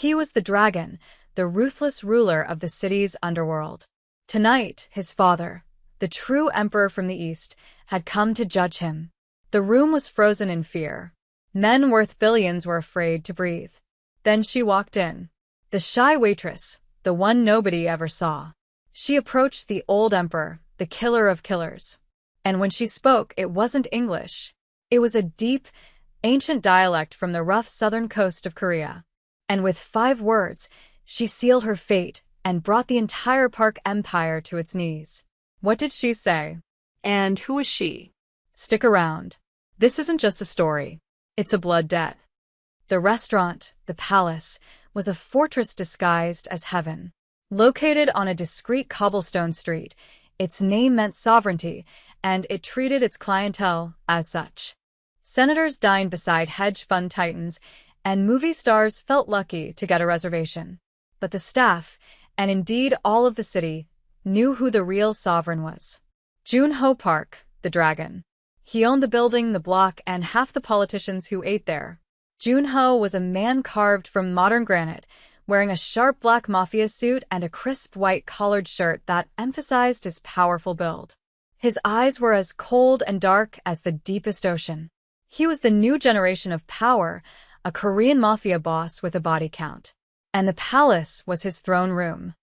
He was the dragon, the ruthless ruler of the city's underworld. Tonight, his father, the true emperor from the east, had come to judge him. The room was frozen in fear. Men worth billions were afraid to breathe. Then she walked in. The shy waitress, the one nobody ever saw. She approached the old emperor, the killer of killers. And when she spoke, it wasn't English. It was a deep, ancient dialect from the rough southern coast of Korea. And with 5 words, she sealed her fate and brought the entire Park Empire to its knees. What did she say? And who is she? Stick around. This isn't just a story. It's a blood debt. The restaurant, the palace, was a fortress disguised as heaven. Located on a discreet cobblestone street, its name meant sovereignty, and it treated its clientele as such. Senators dined beside hedge fund titans, and movie stars felt lucky to get a reservation. But the staff, and indeed all of the city, knew who the real sovereign was. Junho Park, the dragon. He owned the building, the block, and half the politicians who ate there. Junho was a man carved from modern granite, wearing a sharp black Mafia suit and a crisp white collared shirt that emphasized his powerful build. His eyes were as cold and dark as the deepest ocean. He was the new generation of power, a Korean mafia boss with a body count. And the palace was his throne room.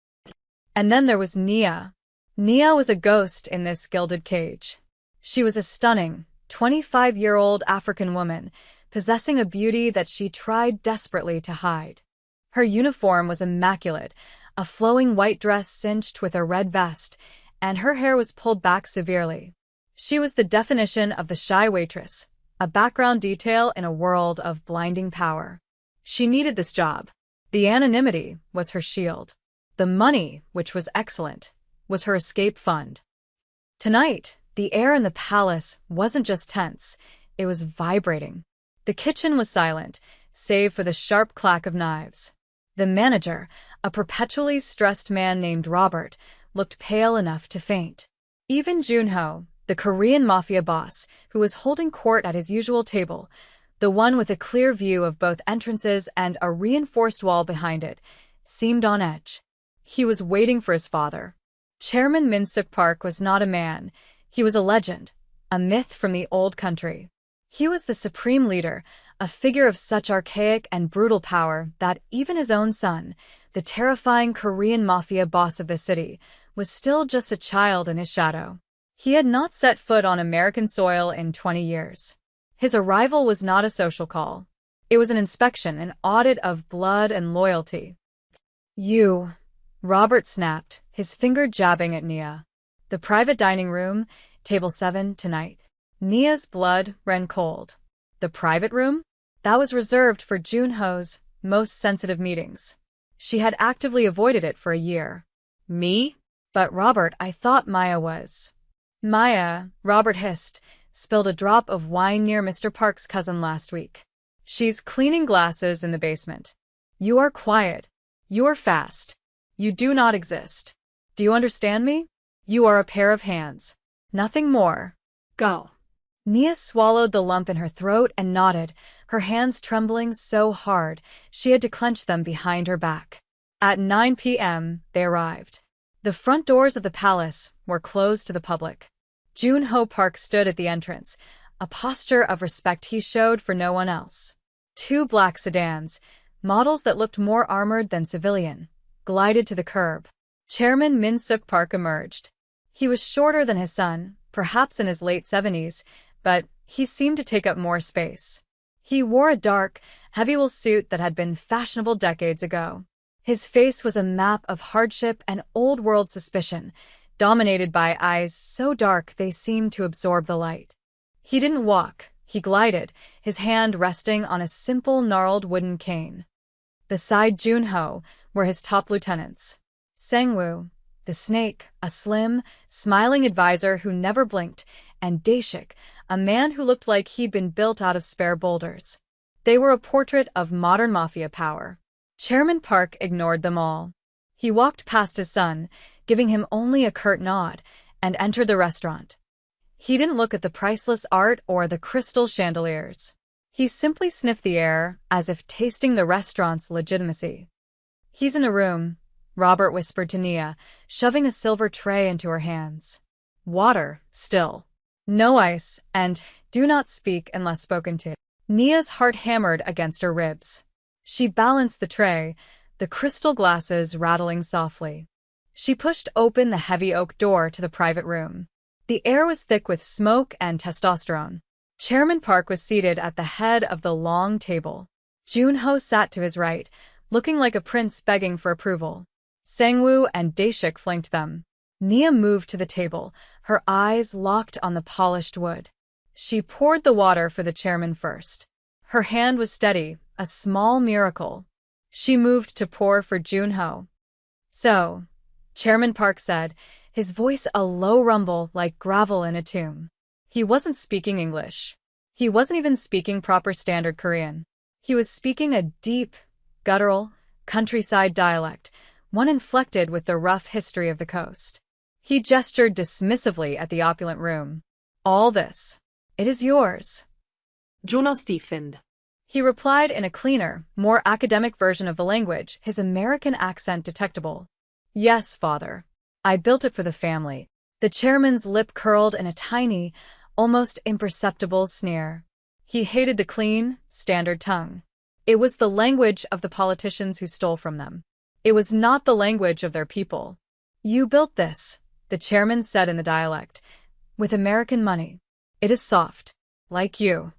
And then there was Nia. Nia was a ghost in this gilded cage. She was a stunning, 25-year-old African woman, possessing a beauty that she tried desperately to hide. Her uniform was immaculate, a flowing white dress cinched with a red vest, and her hair was pulled back severely. She was the definition of the shy waitress, a background detail in a world of blinding power. She needed this job. The anonymity was her shield. The money, which was excellent, was her escape fund. Tonight, the air in the palace wasn't just tense, it was vibrating. The kitchen was silent, save for the sharp clack of knives. The manager, a perpetually stressed man named Robert, looked pale enough to faint. Even Junho, the Korean mafia boss, who was holding court at his usual table, the one with a clear view of both entrances and a reinforced wall behind it, seemed on edge. He was waiting for his father. Chairman Min-suk Park was not a man. He was a legend, a myth from the old country. He was the supreme leader, a figure of such archaic and brutal power that even his own son, the terrifying Korean mafia boss of the city, was still just a child in his shadow. He had not set foot on American soil in 20 years. His arrival was not a social call. It was an inspection, an audit of blood and loyalty. "You," Robert snapped, his finger jabbing at Nia. "The private dining room, table 7, tonight." Nia's blood ran cold. The private room? That was reserved for Junho's most sensitive meetings. She had actively avoided it for a year. "Me?" "But Robert, I thought Maya was." "Maya," Robert hissed, "spilled a drop of wine near Mr. Park's cousin last week. She's cleaning glasses in the basement. You are quiet. You are fast. You do not exist. Do you understand me? You are a pair of hands. Nothing more. Go." Nia swallowed the lump in her throat and nodded, her hands trembling so hard she had to clench them behind her back. At 9 p.m., they arrived. The front doors of the palace were closed to the public. Junho Park stood at the entrance, a posture of respect he showed for no one else. 2 black sedans, models that looked more armored than civilian, glided to the curb. Chairman Min-suk Park emerged. He was shorter than his son, perhaps in his late 70s, but he seemed to take up more space. He wore a dark, heavy-wool suit that had been fashionable decades ago. His face was a map of hardship and old-world suspicion, dominated by eyes so dark they seemed to absorb the light. He didn't walk, he glided, his hand resting on a simple gnarled wooden cane. Beside Junho were his top lieutenants. Sangwoo, the snake, a slim, smiling advisor who never blinked, and Daeshik, a man who looked like he'd been built out of spare boulders. They were a portrait of modern mafia power. Chairman Park ignored them all. He walked past his son, giving him only a curt nod, and entered the restaurant. He didn't look at the priceless art or the crystal chandeliers. He simply sniffed the air, as if tasting the restaurant's legitimacy. "He's in a room," Robert whispered to Nia, shoving a silver tray into her hands. "Water, still. No ice, and do not speak unless spoken to." Nia's heart hammered against her ribs. She balanced the tray, the crystal glasses rattling softly. She pushed open the heavy oak door to the private room. The air was thick with smoke and testosterone. Chairman Park was seated at the head of the long table. Junho sat to his right, looking like a prince begging for approval. Sangwoo and Daeshik flanked them. Nia moved to the table, her eyes locked on the polished wood. She poured the water for the chairman first. Her hand was steady, a small miracle. She moved to pour for Junho. "So," Chairman Park said, his voice a low rumble like gravel in a tomb. He wasn't speaking English. He wasn't even speaking proper standard Korean. He was speaking a deep, guttural, countryside dialect, one inflected with the rough history of the coast. He gestured dismissively at the opulent room. "All this. It is yours." Juno stiffened. He replied in a cleaner, more academic version of the language, his American accent detectable. "Yes, father. I built it for the family." The chairman's lip curled in a tiny, almost imperceptible sneer. He hated the clean, standard tongue. It was the language of the politicians who stole from them. It was not the language of their people. "You built this," the chairman said in the dialect, "with American money. It is soft, like you."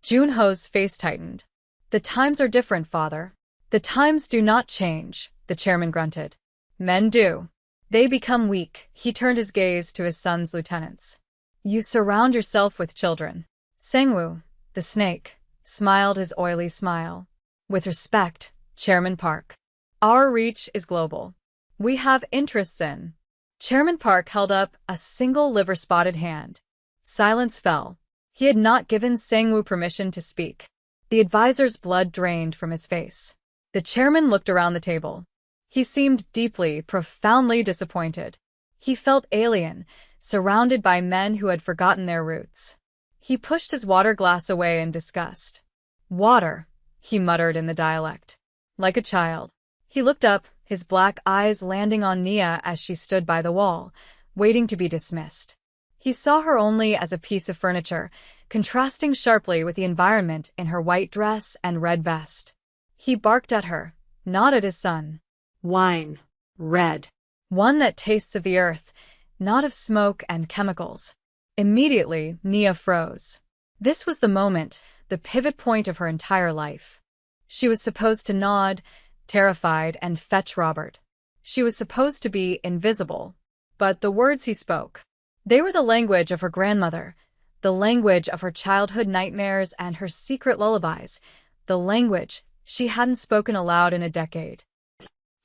Junho's face tightened. "The times are different, father." "The times do not change," the chairman grunted. "Men do. They become weak." He turned his gaze to his son's lieutenants. "You surround yourself with children." Sangwoo, the snake, smiled his oily smile. "With respect, Chairman Park. Our reach is global. We have interests in." Chairman Park held up a single liver-spotted hand. Silence fell. He had not given Sangwoo permission to speak. The advisor's blood drained from his face. The chairman looked around the table. He seemed deeply, profoundly disappointed. He felt alien, surrounded by men who had forgotten their roots. He pushed his water glass away in disgust. "Water," he muttered in the dialect. Like a child. He looked up, his black eyes landing on Nia as she stood by the wall, waiting to be dismissed. He saw her only as a piece of furniture, contrasting sharply with the environment in her white dress and red vest. He barked at her, not at his son. "Wine. Red. One that tastes of the earth, not of smoke and chemicals." Immediately, Nia froze. This was the moment, the pivot point of her entire life. She was supposed to nod, terrified, and fetch Robert. She was supposed to be invisible. But the words he spoke, they were the language of her grandmother, the language of her childhood nightmares and her secret lullabies, the language she hadn't spoken aloud in a decade.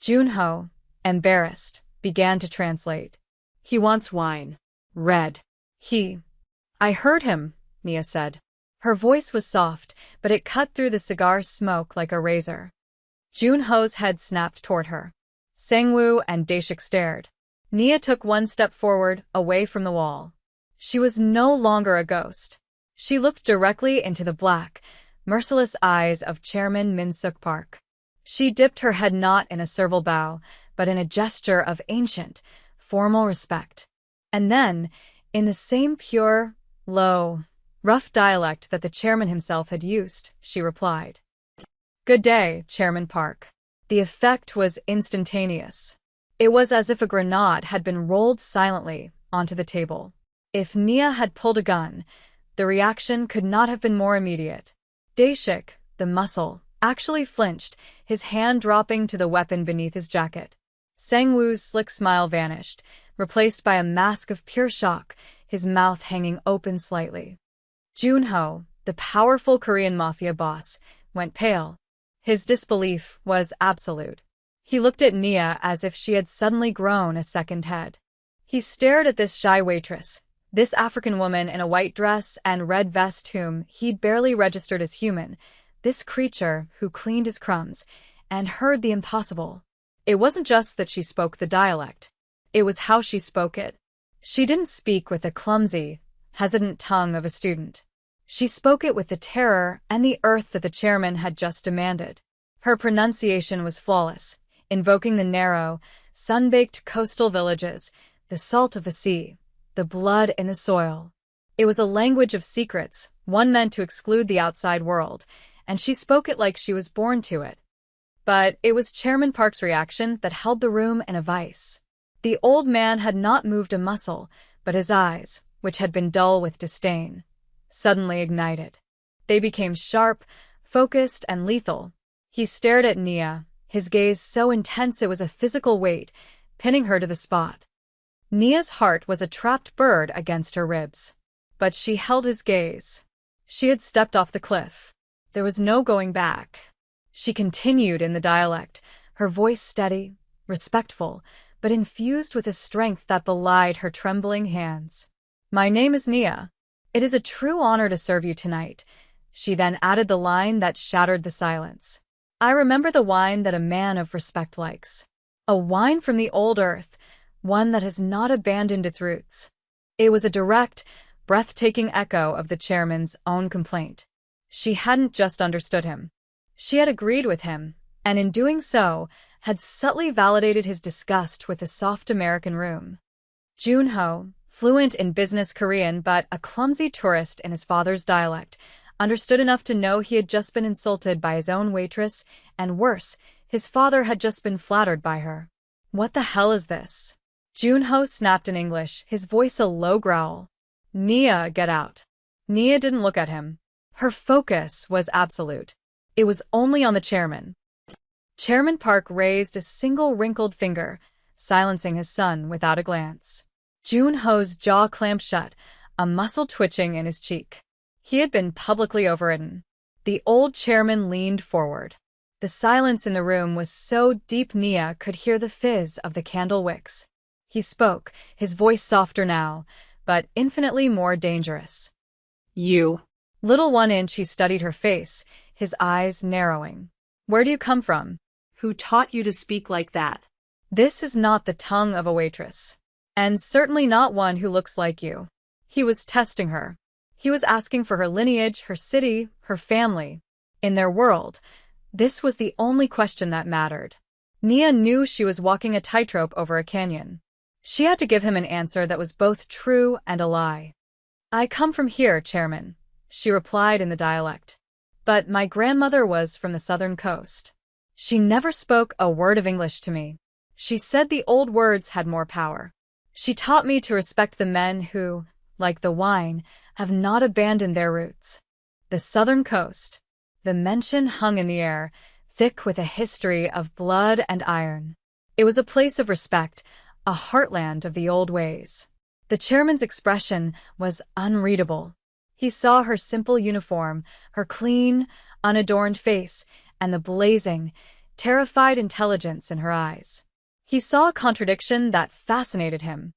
Junho, embarrassed, began to translate. "He wants wine. Red. I heard him," Nia said. Her voice was soft, but it cut through the cigar smoke like a razor. Junho's head snapped toward her. Sangwoo and Daeshik stared. Nia took one step forward, away from the wall. She was no longer a ghost. She looked directly into the black, merciless eyes of Chairman Min-suk Park. She dipped her head not in a servile bow, but in a gesture of ancient, formal respect. And then, in the same pure, low, rough dialect that the chairman himself had used, she replied. "Good day, Chairman Park." The effect was instantaneous. It was as if a grenade had been rolled silently onto the table. If Nia had pulled a gun, the reaction could not have been more immediate. Daeshik, the muscle, actually flinched, his hand dropping to the weapon beneath his jacket. Sangwoo's slick smile vanished, replaced by a mask of pure shock, his mouth hanging open slightly. Junho, the powerful Korean Mafia boss, went pale. His disbelief was absolute. He looked at Nia as if she had suddenly grown a second head. He stared at this shy waitress, this African woman in a white dress and red vest whom he'd barely registered as human, this creature who cleaned his crumbs and heard the impossible. It wasn't just that she spoke the dialect. It was how she spoke it. She didn't speak with the clumsy, hesitant tongue of a student. She spoke it with the terror and the earth that the chairman had just demanded. Her pronunciation was flawless, invoking the narrow, sun-baked coastal villages, the salt of the sea, the blood in the soil. It was a language of secrets, one meant to exclude the outside world, and she spoke it like she was born to it. But it was Chairman Park's reaction that held the room in a vice. The old man had not moved a muscle, but his eyes, which had been dull with disdain, suddenly ignited. They became sharp, focused, and lethal. He stared at Nia, his gaze so intense it was a physical weight, pinning her to the spot. Nia's heart was a trapped bird against her ribs. But she held his gaze. She had stepped off the cliff. There was no going back. She continued in the dialect, her voice steady, respectful, but infused with a strength that belied her trembling hands. "My name is Nia. It is a true honor to serve you tonight." She then added the line that shattered the silence. "I remember the wine that a man of respect likes. A wine from the old earth, one that has not abandoned its roots." It was a direct, breathtaking echo of the chairman's own complaint. She hadn't just understood him. She had agreed with him, and in doing so, had subtly validated his disgust with the soft American room. Junho, fluent in business Korean but a clumsy tourist in his father's dialect, understood enough to know he had just been insulted by his own waitress, and worse, his father had just been flattered by her. "What the hell is this?" Junho snapped in English, his voice a low growl. "Nia, get out." Nia didn't look at him. Her focus was absolute. It was only on the chairman. Chairman Park raised a single wrinkled finger, silencing his son without a glance. Junho's jaw clamped shut, a muscle twitching in his cheek. He had been publicly overridden. The old chairman leaned forward. The silence in the room was so deep Nia could hear the fizz of the candle wicks. He spoke, his voice softer now, but infinitely more dangerous. "You." Little 1 inch he studied her face, his eyes narrowing. "Where do you come from?" "Who taught you to speak like that?" "This is not the tongue of a waitress. And certainly not one who looks like you." He was testing her. He was asking for her lineage, her city, her family. In their world, this was the only question that mattered. Nia knew she was walking a tightrope over a canyon. She had to give him an answer that was both true and a lie. "I come from here, Chairman," she replied in the dialect. "But my grandmother was from the southern coast. She never spoke a word of English to me. She said the old words had more power. She taught me to respect the men who, like the wine, have not abandoned their roots." The southern coast. The mention hung in the air, thick with a history of blood and iron. It was a place of respect, a heartland of the old ways. The chairman's expression was unreadable. He saw her simple uniform, her clean, unadorned face, and the blazing, terrified intelligence in her eyes. He saw a contradiction that fascinated him.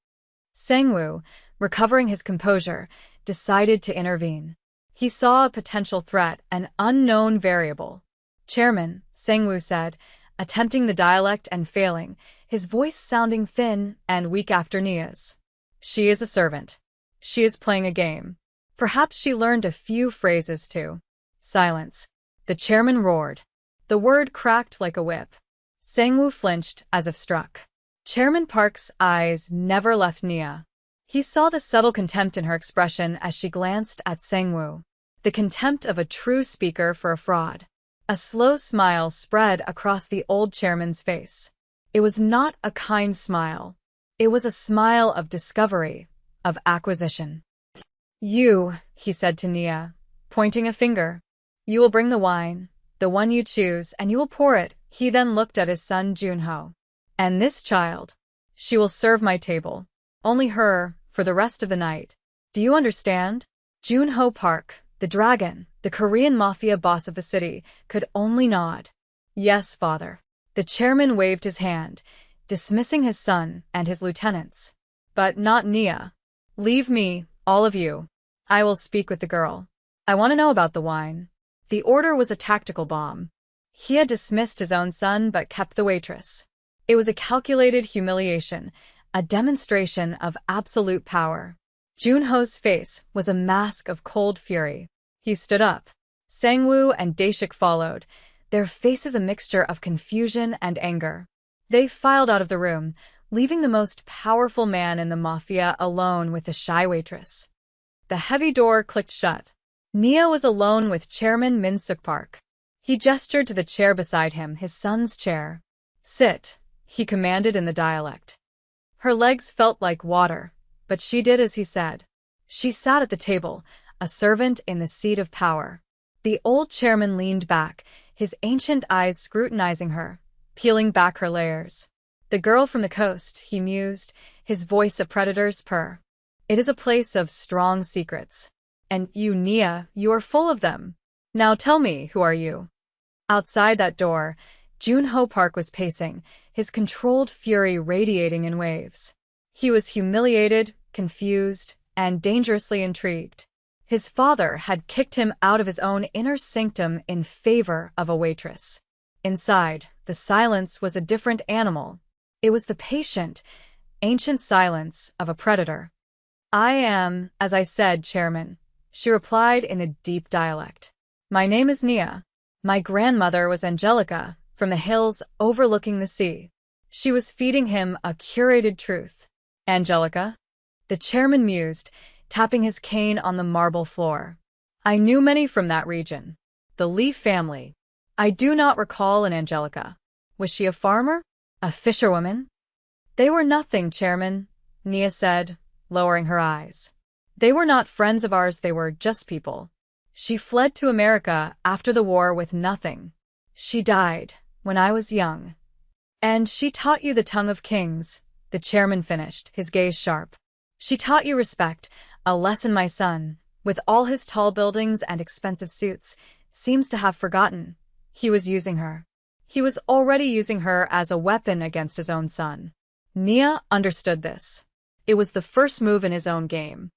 Sangwoo, recovering his composure, decided to intervene. He saw a potential threat, an unknown variable. "Chairman," Sangwoo said, attempting the dialect and failing, his voice sounding thin and weak after Nia's. "She is a servant. She is playing a game. Perhaps she learned a few phrases too." Silence. The chairman roared. The word cracked like a whip. Sangwoo flinched as if struck. Chairman Park's eyes never left Nia. He saw the subtle contempt in her expression as she glanced at Sangwoo. The contempt of a true speaker for a fraud. A slow smile spread across the old chairman's face. It was not a kind smile. It was a smile of discovery, of acquisition. "You," he said to Nia, pointing a finger. "You will bring the wine, the one you choose, and you will pour it." He then looked at his son Junho. "And this child, she will serve my table. Only her, for the rest of the night. Do you understand?" Junho Park, the dragon, the Korean Mafia boss of the city, could only nod. "Yes, father." The chairman waved his hand, dismissing his son and his lieutenants. "But not Nia. Leave me, all of you. I will speak with the girl. I want to know about the wine." The order was a tactical bomb. He had dismissed his own son but kept the waitress. It was a calculated humiliation, a demonstration of absolute power. Junho's face was a mask of cold fury. He stood up. Sangwoo and Daeshik followed, their faces a mixture of confusion and anger. They filed out of the room, leaving the most powerful man in the Mafia alone with the shy waitress. The heavy door clicked shut. Nia was alone with Chairman Min Suk Park. He gestured to the chair beside him, his son's chair. "Sit," he commanded in the dialect. Her legs felt like water, but she did as he said. She sat at the table, a servant in the seat of power. The old chairman leaned back, his ancient eyes scrutinizing her, peeling back her layers. "The girl from the coast," he mused, his voice a predator's purr. "It is a place of strong secrets. And you, Nia, you are full of them. Now tell me, who are you?" Outside that door, Junho Park was pacing, his controlled fury radiating in waves. He was humiliated, confused, and dangerously intrigued. His father had kicked him out of his own inner sanctum in favor of a waitress. Inside, the silence was a different animal. It was the patient, ancient silence of a predator. "I am, as I said, Chairman," she replied in a deep dialect. "My name is Nia. My grandmother was Angelica, from the hills overlooking the sea." She was feeding him a curated truth. "Angelica?" The chairman mused, tapping his cane on the marble floor. "I knew many from that region. The Lee family. I do not recall an Angelica. Was she a farmer? A fisherwoman?" "They were nothing, Chairman," Nia said, lowering her eyes. "They were not friends of ours, they were just people. She fled to America after the war with nothing. She died when I was young." "And she taught you the tongue of kings," the chairman finished, his gaze sharp. "She taught you respect, a lesson my son, with all his tall buildings and expensive suits, seems to have forgotten. He was using her. He was already using her as a weapon against his own son." Nia understood this. It was the first move in his own game.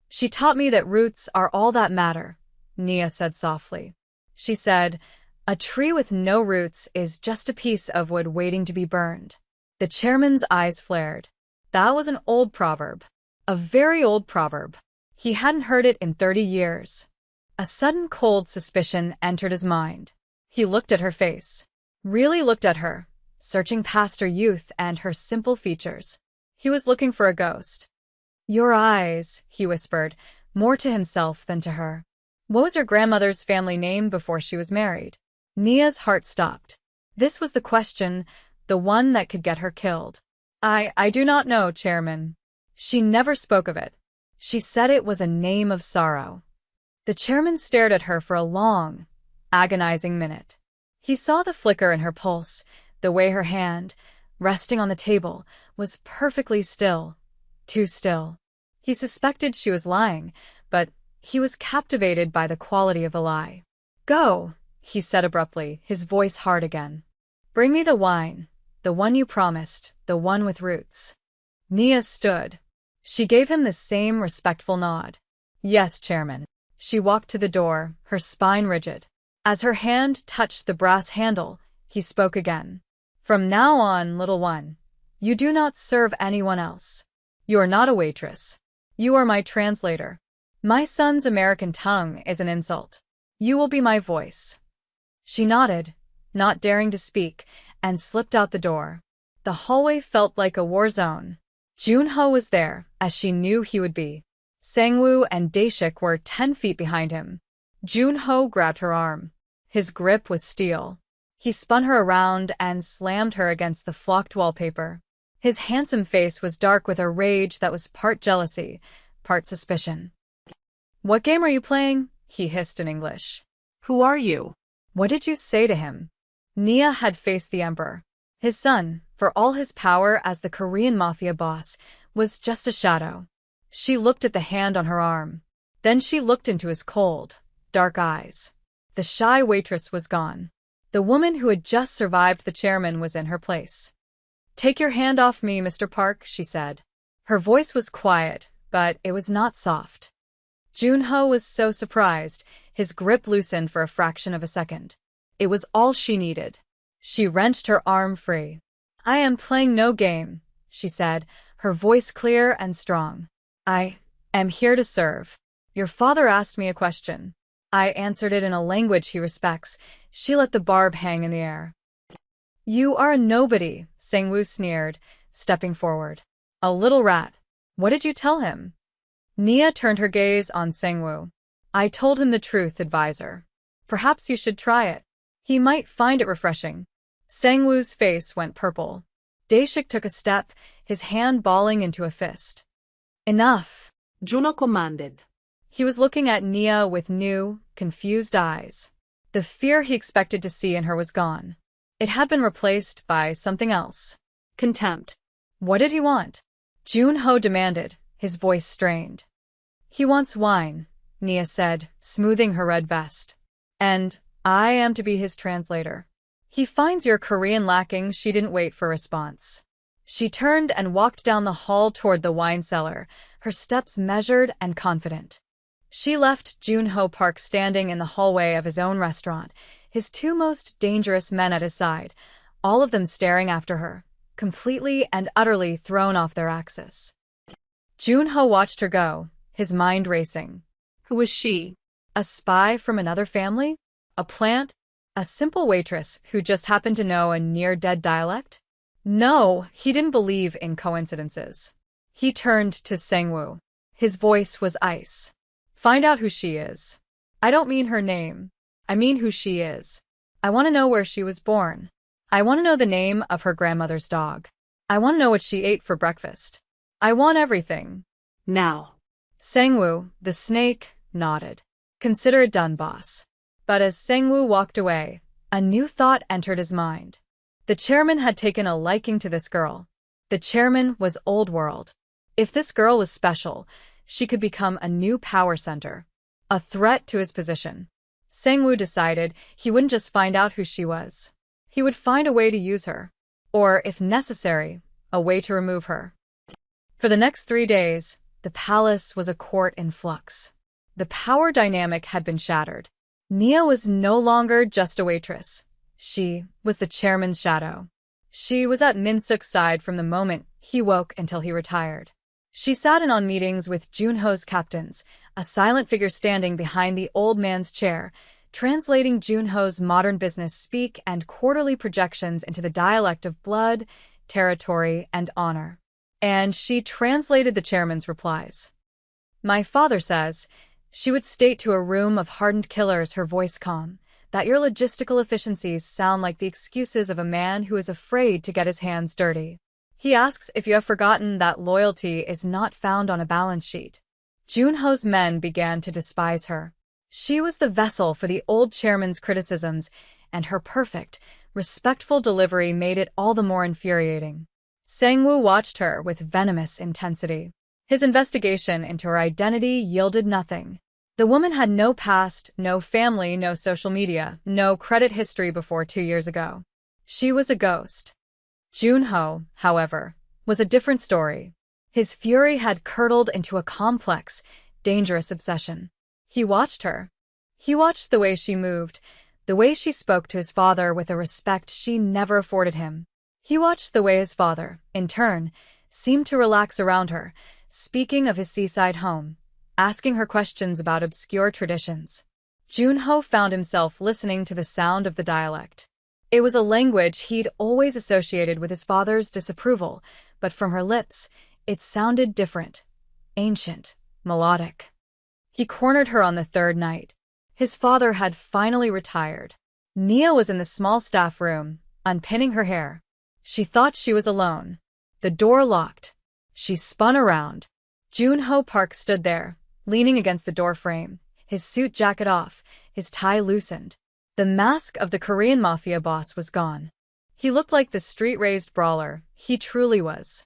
"She taught me that roots are all that matter," Nia said softly. She said, "A tree with no roots is just a piece of wood waiting to be burned." The chairman's eyes flared. That was an old proverb. A very old proverb. He hadn't heard it in 30 years. A sudden cold suspicion entered his mind. He looked at her face. Really looked at her, searching past her youth and her simple features. He was looking for a ghost. "Your eyes," he whispered, more to himself than to her. "What was your grandmother's family name before she was married?" Nia's heart stopped. This was the question, the one that could get her killed. I do not know, Chairman." She never spoke of it. She said it was a name of sorrow. The chairman stared at her for a long, agonizing minute. He saw the flicker in her pulse, the way her hand, resting on the table, was perfectly still, too still. He suspected she was lying, but he was captivated by the quality of the lie. "Go," he said abruptly, his voice hard again. "Bring me the wine, the one you promised, the one with roots." Nia stood. She gave him the same respectful nod. "Yes, Chairman." She walked to the door, her spine rigid. As her hand touched the brass handle, he spoke again. "From now on, little one, you do not serve anyone else. You are not a waitress. You are my translator. My son's American tongue is an insult. You will be my voice." She nodded, not daring to speak, and slipped out the door. The hallway felt like a war zone. Junho was there, as she knew he would be. Sangwoo and Daeshik were 10 feet behind him. Junho grabbed her arm. His grip was steel. He spun her around and slammed her against the flocked wallpaper. His handsome face was dark with a rage that was part jealousy, part suspicion. "What game are you playing?" he hissed in English. "Who are you?" "What did you say to him?" Nia had faced the emperor. His son, for all his power as the Korean Mafia boss, was just a shadow. She looked at the hand on her arm. Then she looked into his cold, dark eyes. The shy waitress was gone. The woman who had just survived the chairman was in her place. "Take your hand off me, Mr. Park," she said. Her voice was quiet, but it was not soft. Junho was so surprised, his grip loosened for a fraction of a second. It was all she needed. She wrenched her arm free. "I am playing no game," she said, her voice clear and strong. "I am here to serve. Your father asked me a question." I answered it in a language he respects. She let the barb hang in the air. You are a nobody, Sangwoo sneered, stepping forward. A little rat. What did you tell him? Nia turned her gaze on Sangwoo. I told him the truth, advisor. Perhaps you should try it. He might find it refreshing. Sangwoo's face went purple. Daeshik took a step, his hand balling into a fist. Enough. Juno commanded. He was looking at Nia with new, confused eyes. The fear he expected to see in her was gone. It had been replaced by something else. Contempt. What did he want? Junho demanded, his voice strained. He wants wine, Nia said, smoothing her red vest. And I am to be his translator. He finds your Korean lacking. She didn't wait for a response. She turned and walked down the hall toward the wine cellar, her steps measured and confident. She left Junho Park standing in the hallway of his own restaurant, his two most dangerous men at his side, all of them staring after her, completely and utterly thrown off their axis. Junho watched her go, his mind racing. Who was she? A spy from another family? A plant? A simple waitress who just happened to know a near-dead dialect? No, he didn't believe in coincidences. He turned to Sangwoo. His voice was ice. Find out who she is. I don't mean her name. I mean who she is. I want to know where she was born. I want to know the name of her grandmother's dog. I want to know what she ate for breakfast. I want everything. Now. Sangwoo, the snake, nodded. Consider it done, boss. But as Sangwoo walked away, a new thought entered his mind. The chairman had taken a liking to this girl. The chairman was old world. If this girl was special, she could become a new power center, a threat to his position. Sangwoo decided he wouldn't just find out who she was. He would find a way to use her, or, if necessary, a way to remove her. For the next 3 days, the palace was a court in flux. The power dynamic had been shattered. Nia was no longer just a waitress. She was the chairman's shadow. She was at Min-suk's side from the moment he woke until he retired. She sat in on meetings with Junho's captains, a silent figure standing behind the old man's chair, translating Junho's modern business speak and quarterly projections into the dialect of blood, territory, and honor. And she translated the chairman's replies. My father says, she would state to a room of hardened killers, her voice calm, that your logistical efficiencies sound like the excuses of a man who is afraid to get his hands dirty. He asks if you have forgotten that loyalty is not found on a balance sheet. Junho's men began to despise her. She was the vessel for the old chairman's criticisms, and her perfect, respectful delivery made it all the more infuriating. Sangwoo watched her with venomous intensity. His investigation into her identity yielded nothing. The woman had no past, no family, no social media, no credit history before 2 years ago. She was a ghost. Junho, however, was a different story. His fury had curdled into a complex, dangerous obsession. He watched her. He watched the way she moved, the way she spoke to his father with a respect she never afforded him. He watched the way his father, in turn, seemed to relax around her, speaking of his seaside home, asking her questions about obscure traditions. Junho found himself listening to the sound of the dialect. It was a language he'd always associated with his father's disapproval, but from her lips, it sounded different, ancient, melodic. He cornered her on the 3rd night. His father had finally retired. Nia was in the small staff room, unpinning her hair. She thought she was alone. The door locked. She spun around. Junho Park stood there, leaning against the doorframe, his suit jacket off, his tie loosened. The mask of the Korean Mafia boss was gone. He looked like the street-raised brawler he truly was.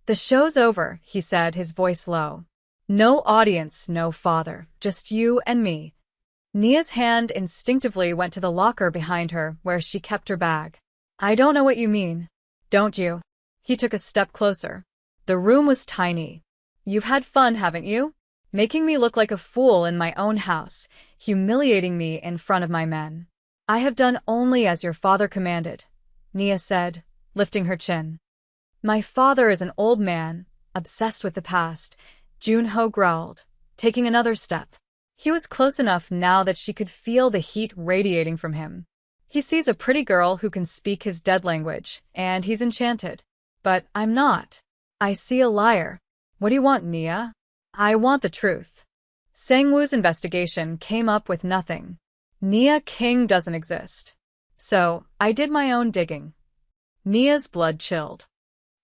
The show's over, he said, his voice low. No audience, no father, just you and me. Nia's hand instinctively went to the locker behind her where she kept her bag. I don't know what you mean. Don't you? He took a step closer. The room was tiny. You've had fun, haven't you? Making me look like a fool in my own house, humiliating me in front of my men. I have done only as your father commanded, Nia said, lifting her chin. My father is an old man, obsessed with the past, Junho growled, taking another step. He was close enough now that she could feel the heat radiating from him. He sees a pretty girl who can speak his dead language, and he's enchanted. But I'm not. I see a liar. What do you want, Nia? I want the truth. Sang-woo's investigation came up with nothing. Nia King doesn't exist. So, I did my own digging. Nia's blood chilled.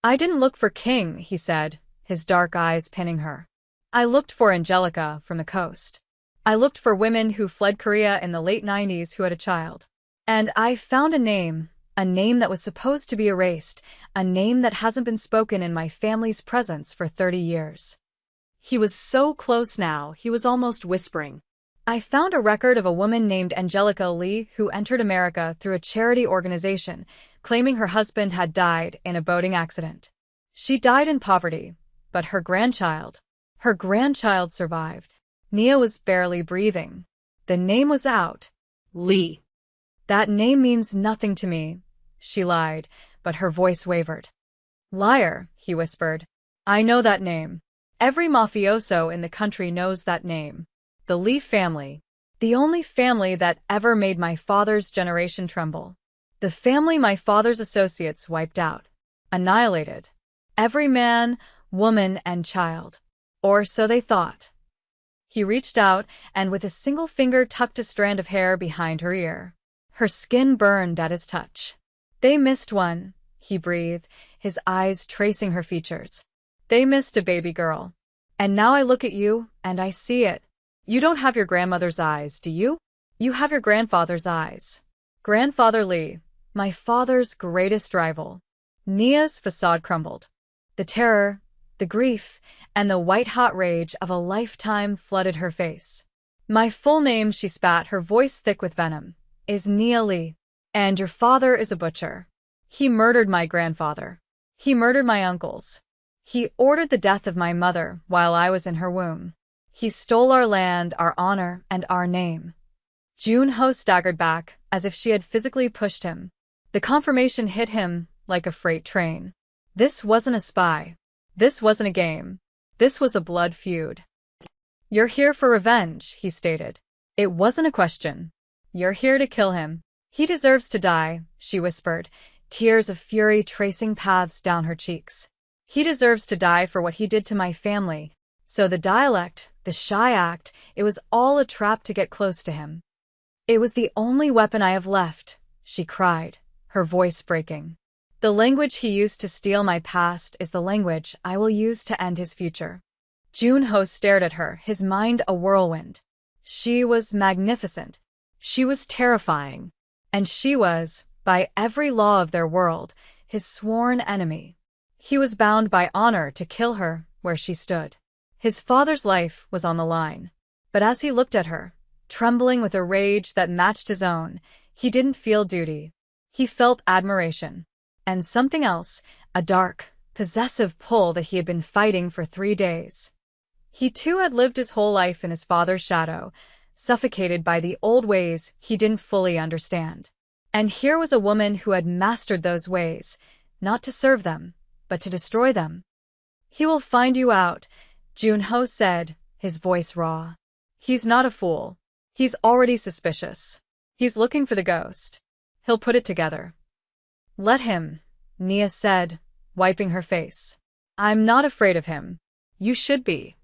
I didn't look for King, he said, his dark eyes pinning her. I looked for Angelica from the coast. I looked for women who fled Korea in the late 90s who had a child. And I found a name that was supposed to be erased, a name that hasn't been spoken in my family's presence for 30 years. He was so close now, he was almost whispering. I found a record of a woman named Angelica Lee who entered America through a charity organization, claiming her husband had died in a boating accident. She died in poverty, but her grandchild survived. Nia was barely breathing. The name was out. Lee. That name means nothing to me, she lied, but her voice wavered. Liar, he whispered. I know that name. Every mafioso in the country knows that name. The Lee family. The only family that ever made my father's generation tremble. The family my father's associates wiped out. Annihilated. Every man, woman, and child. Or so they thought. He reached out and with a single finger tucked a strand of hair behind her ear. Her skin burned at his touch. They missed one, he breathed, his eyes tracing her features. They missed a baby girl. And now I look at you, and I see it. You don't have your grandmother's eyes, do you? You have your grandfather's eyes. Grandfather Lee, my father's greatest rival. Nia's facade crumbled. The terror, the grief, and the white-hot rage of a lifetime flooded her face. My full name, she spat, her voice thick with venom, is Nia Lee. And your father is a butcher. He murdered my grandfather. He murdered my uncles. He ordered the death of my mother while I was in her womb. He stole our land, our honor, and our name. Jun-ho staggered back, as if she had physically pushed him. The confirmation hit him like a freight train. This wasn't a spy. This wasn't a game. This was a blood feud. You're here for revenge, he stated. It wasn't a question. You're here to kill him. He deserves to die, she whispered, tears of fury tracing paths down her cheeks. He deserves to die for what he did to my family. So the dialect, the shy act, it was all a trap to get close to him. It was the only weapon I have left, she cried, her voice breaking. The language he used to steal my past is the language I will use to end his future. Jun-ho stared at her, his mind a whirlwind. She was magnificent. She was terrifying. And she was, by every law of their world, his sworn enemy. He was bound by honor to kill her where she stood. His father's life was on the line. But as he looked at her, trembling with a rage that matched his own, he didn't feel duty. He felt admiration. And something else, a dark, possessive pull that he had been fighting for 3 days. He too had lived his whole life in his father's shadow, suffocated by the old ways he didn't fully understand. And here was a woman who had mastered those ways, not to serve them, but to destroy them. He will find you out, Jun-ho said, his voice raw. He's not a fool. He's already suspicious. He's looking for the ghost. He'll put it together. Let him, Nia said, wiping her face. I'm not afraid of him. You should be.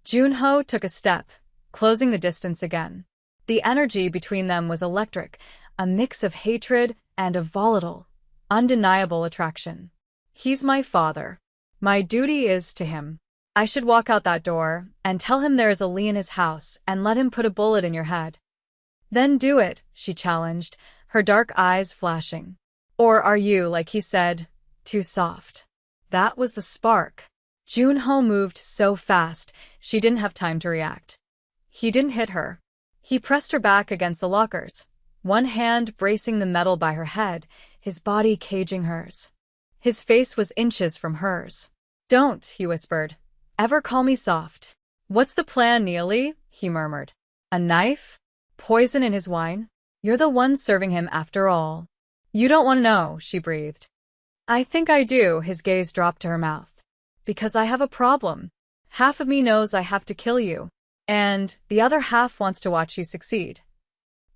Jun-ho took a step, closing the distance again. The energy between them was electric, a mix of hatred and a volatile, undeniable attraction. He's my father. My duty is to him. I should walk out that door and tell him there is a Lee in his house and let him put a bullet in your head. Then do it, she challenged, her dark eyes flashing. Or are you, like he said, too soft? That was the spark. Jun-ho moved so fast, she didn't have time to react. He didn't hit her. He pressed her back against the lockers, one hand bracing the metal by her head, his body caging hers. His face was inches from hers. Don't, he whispered, ever call me soft. What's the plan, Nia Lee? He murmured. A knife? Poison in his wine? You're the one serving him after all. You don't want to know, she breathed. I think I do, his gaze dropped to her mouth. Because I have a problem. Half of me knows I have to kill you. And the other half wants to watch you succeed.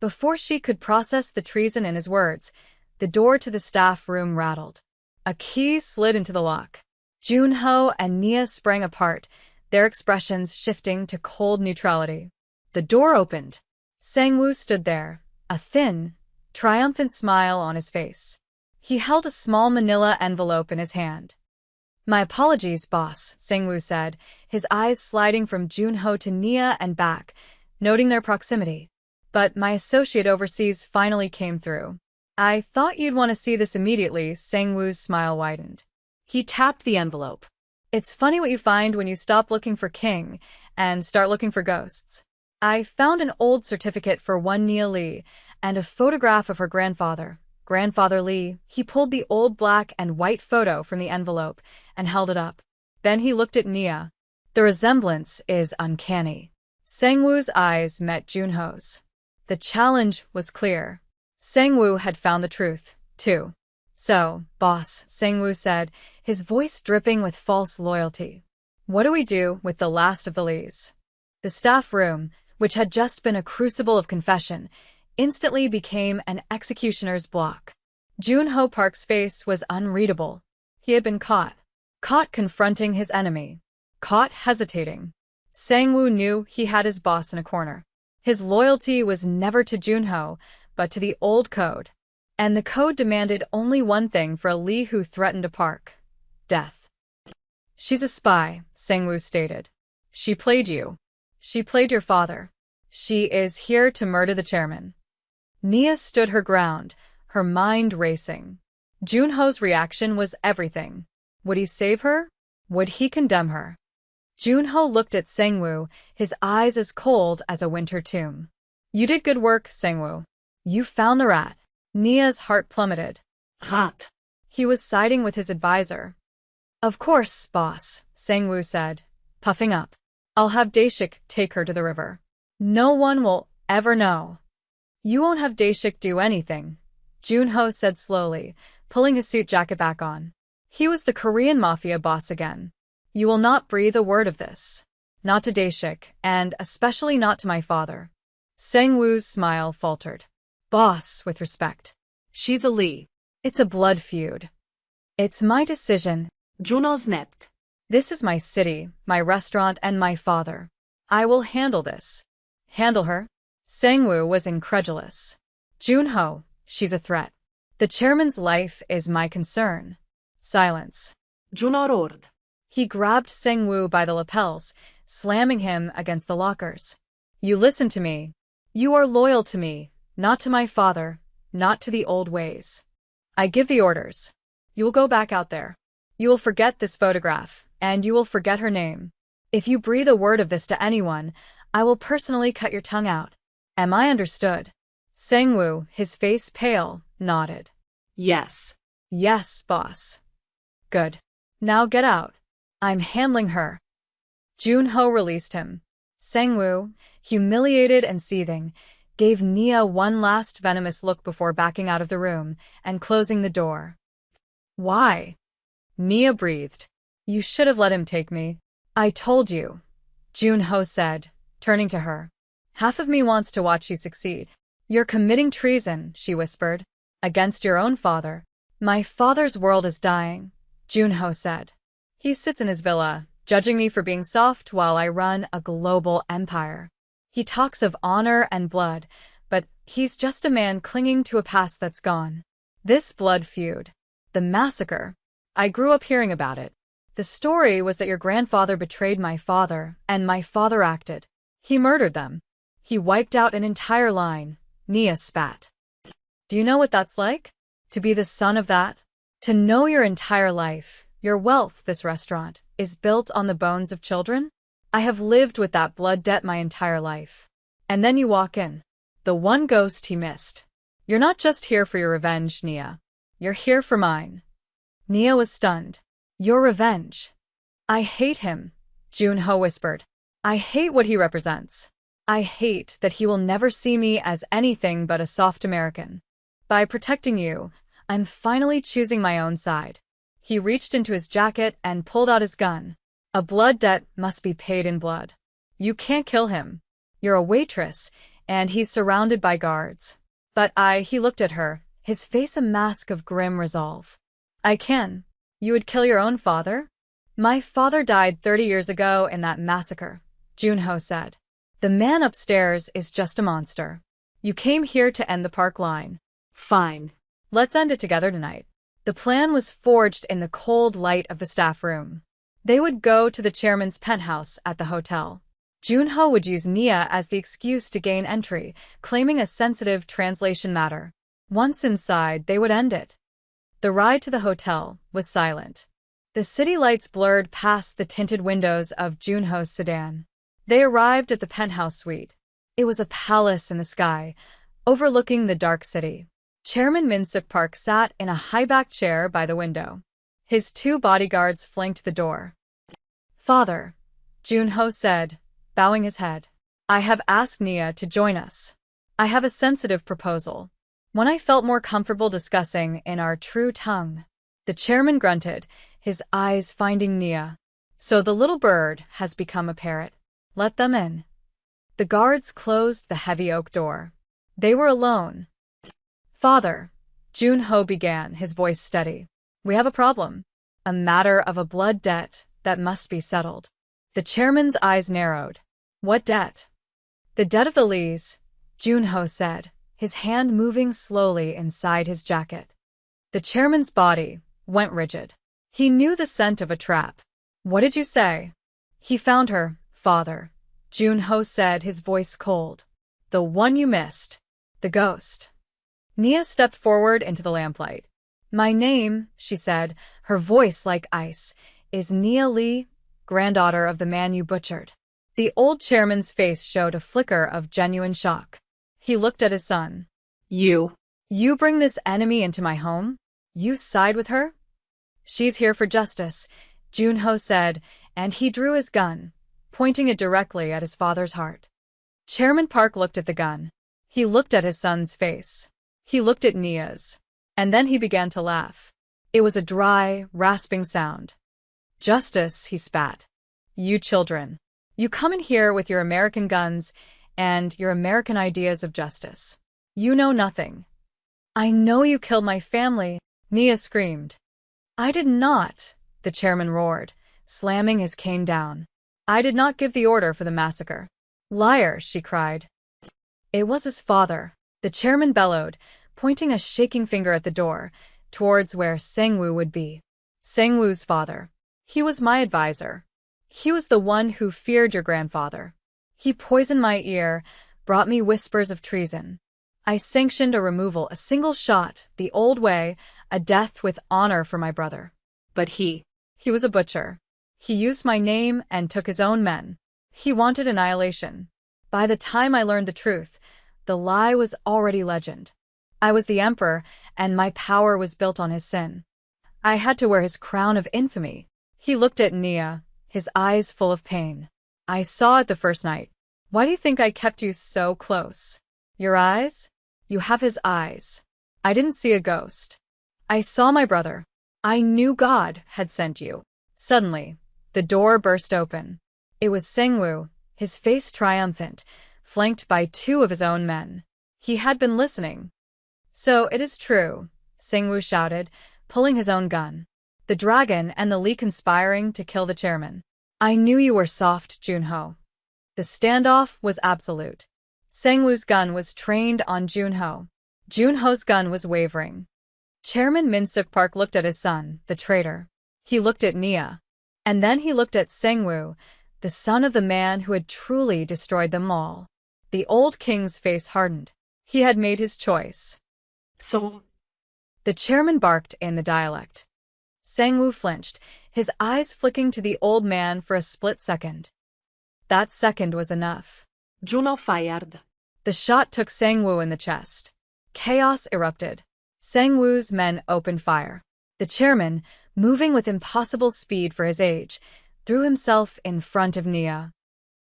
Before she could process the treason in his words, the door to the staff room rattled. A key slid into the lock. Junho and Nia sprang apart, their expressions shifting to cold neutrality. The door opened. Sangwoo stood there, a thin, triumphant smile on his face. He held a small manila envelope in his hand. "My apologies, boss," Sangwoo said, his eyes sliding from Junho to Nia and back, noting their proximity. "But my associate overseas finally came through. I thought you'd want to see this immediately." Sangwoo's smile widened. He tapped the envelope. "It's funny what you find when you stop looking for King and start looking for ghosts. I found an old certificate for one Nia Lee and a photograph of her grandfather, Grandfather Lee." He pulled the old black and white photo from the envelope and held it up. Then he looked at Nia. "The resemblance is uncanny." Sangwoo's eyes met Junho's. The challenge was clear. Sangwoo had found the truth, too. "So, boss," Sangwoo said, his voice dripping with false loyalty. "What do we do with the last of the Lees?" The staff room, which had just been a crucible of confession, instantly became an executioner's block. Junho Park's face was unreadable. He had been caught. Caught confronting his enemy. Caught hesitating. Sangwoo knew he had his boss in a corner. His loyalty was never to Junho, but to the old code. And the code demanded only one thing for a Lee who threatened a Park: death. "She's a spy," Sangwoo stated. "She played you. She played your father. She is here to murder the chairman." Nia stood her ground, her mind racing. Junho's reaction was everything. Would he save her? Would he condemn her? Junho looked at Sangwoo, his eyes as cold as a winter tomb. "You did good work, Sangwoo. You found the rat." Nia's heart plummeted. Rat. He was siding with his advisor. "Of course, boss," Sangwoo said, puffing up. "I'll have Daeshik take her to the river. No one will ever know." "You won't have Daeshik do anything," Junho said slowly, pulling his suit jacket back on. He was the Korean Mafia boss again. "You will not breathe a word of this. Not to Daeshik, and especially not to my father." Sangwoo's smile faltered. "Boss, with respect. She's a Lee. It's a blood feud. It's my decision." Junho's nepped. "This is my city, my restaurant, and my father. I will handle this." "Handle her?" Sangwoo was incredulous. "Junho, she's a threat. The chairman's life is my concern." Silence. Junho roared. He grabbed Sangwoo by the lapels, slamming him against the lockers. "You listen to me. You are loyal to me, not to my father, not to the old ways. I give the orders. You will go back out there. You will forget this photograph, and you will forget her name. If you breathe a word of this to anyone, I will personally cut your tongue out. Am I understood?" Sangwoo, his face pale, nodded. "Yes." "Yes, boss." "Good. Now get out. I'm handling her." Junho released him. Sangwoo, humiliated and seething, gave Nia one last venomous look before backing out of the room and closing the door. "Why?" Nia breathed. "You should have let him take me." "I told you," Junho said, turning to her. "Half of me wants to watch you succeed." "You're committing treason," she whispered, "against your own father." "My father's world is dying," Junho said. "He sits in his villa, judging me for being soft while I run a global empire. He talks of honor and blood, but he's just a man clinging to a past that's gone. This blood feud, the massacre, I grew up hearing about it. The story was that your grandfather betrayed my father, and my father acted. He murdered them. He wiped out an entire line." Nia spat. "Do you know what that's like? To be the son of that? To know your entire life, your wealth, this restaurant, is built on the bones of children? I have lived with that blood debt my entire life. And then you walk in. The one ghost he missed. You're not just here for your revenge, Nia. You're here for mine." Nia was stunned. "Your revenge?" "I hate him," Junho whispered. "I hate what he represents. I hate that he will never see me as anything but a soft American. By protecting you, I'm finally choosing my own side." He reached into his jacket and pulled out his gun. "A blood debt must be paid in blood. You can't kill him. You're a waitress, and he's surrounded by guards. But he looked at her, his face a mask of grim resolve. I can. You would kill your own father? My father died 30 years ago in that massacre, Junho said. The man upstairs is just a monster. You came here to end the park line. Fine. Let's end it together tonight. The plan was forged in the cold light of the staff room. They would go to the chairman's penthouse at the hotel. Junho would use Nia as the excuse to gain entry, claiming a sensitive translation matter. Once inside, they would end it. The ride to the hotel was silent. The city lights blurred past the tinted windows of Junho's sedan. They arrived at the penthouse suite. It was a palace in the sky, overlooking the dark city. Chairman Min-suk Park sat in a high-backed chair by the window. His 2 bodyguards flanked the door. Father, Junho said, bowing his head. I have asked Nia to join us. I have a sensitive proposal. One I felt more comfortable discussing in our true tongue. The chairman grunted, his eyes finding Nia. So the little bird has become a parrot. Let them in. The guards closed the heavy oak door. They were alone. Father, Junho began, his voice steady. We have a problem. A matter of a blood debt that must be settled. The chairman's eyes narrowed. What debt? The debt of Elise, Junho said, his hand moving slowly inside his jacket. The chairman's body went rigid. He knew the scent of a trap. What did you say? He found her, father, Junho said, his voice cold. The one you missed. The ghost. Nia stepped forward into the lamplight. My name, she said, her voice like ice, is Nia Lee, granddaughter of the man you butchered. The old chairman's face showed a flicker of genuine shock. He looked at his son. You bring this enemy into my home? You side with her? She's here for justice, Junho said, and he drew his gun, pointing it directly at his father's heart. Chairman Park looked at the gun. He looked at his son's face. He looked at Nia's. And then he began to laugh. It was a dry, rasping sound. Justice, he spat. You children. You come in here with your American guns and your American ideas of justice. You know nothing. I know you killed my family, Nia screamed. I did not, the chairman roared, slamming his cane down. I did not give the order for the massacre. Liar, she cried. It was his father, the chairman bellowed, pointing a shaking finger at the door, towards where Sang-woo would be. Sang-woo's father. He was my advisor. He was the one who feared your grandfather. He poisoned my ear, brought me whispers of treason. I sanctioned a removal, a single shot, the old way, a death with honor for my brother. But he was a butcher. He used my name and took his own men. He wanted annihilation. By the time I learned the truth, the lie was already legend. I was the emperor, and my power was built on his sin. I had to wear his crown of infamy. He looked at Nia, his eyes full of pain. I saw it the first night. Why do you think I kept you so close? Your eyes? You have his eyes. I didn't see a ghost. I saw my brother. I knew God had sent you. Suddenly, the door burst open. It was Sang-woo, his face triumphant, flanked by 2 of his own men. He had been listening. So it is true, Sang-woo shouted, pulling his own gun. The dragon and the Lee conspiring to kill the chairman. I knew you were soft, Junho. The standoff was absolute. Sang-woo's gun was trained on Junho. Junho's gun was wavering. Chairman Min-suk Park looked at his son, the traitor. He looked at Nia. And then he looked at Sang-woo, the son of the man who had truly destroyed them all. The old king's face hardened. He had made his choice. So? The chairman barked in the dialect. Sang-woo flinched, his eyes flicking to the old man for a split second. That second was enough. Junho fired. The shot took Sang-woo in the chest. Chaos erupted. Sang-woo's men opened fire. The chairman, moving with impossible speed for his age, threw himself in front of Nia.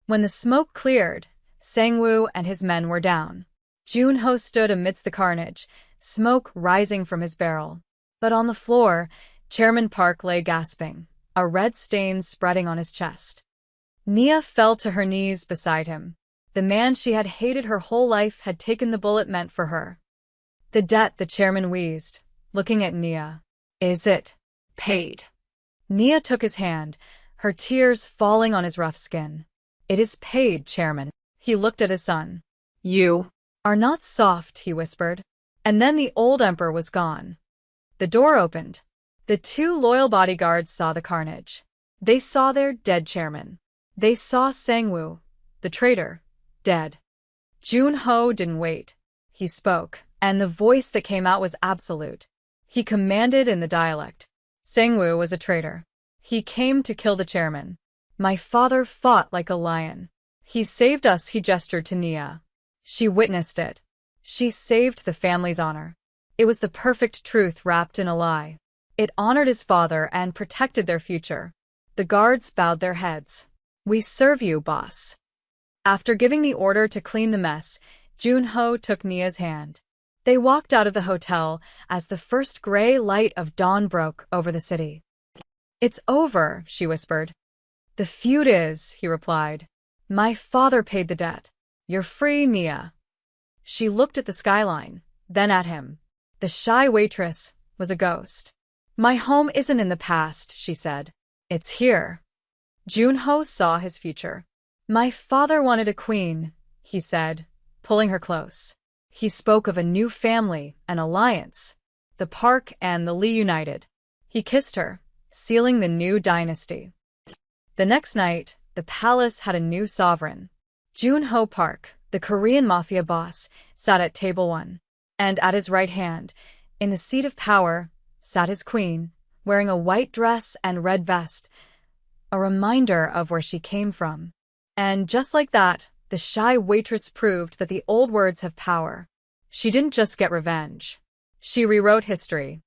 When the smoke cleared, Sang-woo and his men were down. Junho stood amidst the carnage, smoke rising from his barrel. But on the floor, Chairman Park lay gasping, a red stain spreading on his chest. Nia fell to her knees beside him. The man she had hated her whole life had taken the bullet meant for her. The debt, the chairman wheezed, looking at Nia. Is it paid? Nia took his hand, her tears falling on his rough skin. It is paid, chairman. He looked at his son. You are not soft, he whispered. And then the old emperor was gone. The door opened. The two loyal bodyguards saw the carnage. They saw their dead chairman. They saw Sang-woo, the traitor, dead. Jun-ho didn't wait. He spoke, and the voice that came out was absolute. He commanded in the dialect. Sang-woo was a traitor. He came to kill the chairman. My father fought like a lion. He saved us, he gestured to Nia. She witnessed it. She saved the family's honor. It was the perfect truth wrapped in a lie. It honored his father and protected their future. The guards bowed their heads. We serve you, boss. After giving the order to clean the mess, Jun-ho took Nia's hand. They walked out of the hotel as the first gray light of dawn broke over the city. It's over, she whispered. The feud is, he replied. My father paid the debt. You're free, Nia. She looked at the skyline, then at him. The shy waitress was a ghost. My home isn't in the past, she said. It's here. Jun-ho saw his future. My father wanted a queen, he said, pulling her close. He spoke of a new family, an alliance. The Park and the Lee united. He kissed her, sealing the new dynasty. The next night, the palace had a new sovereign. Jun-ho Park, the Korean Mafia boss, sat at table 1. And at his right hand, in the seat of power, sat his queen, wearing a white dress and red vest, a reminder of where she came from. And just like that, the shy waitress proved that the old words have power. She didn't just get revenge. She rewrote history.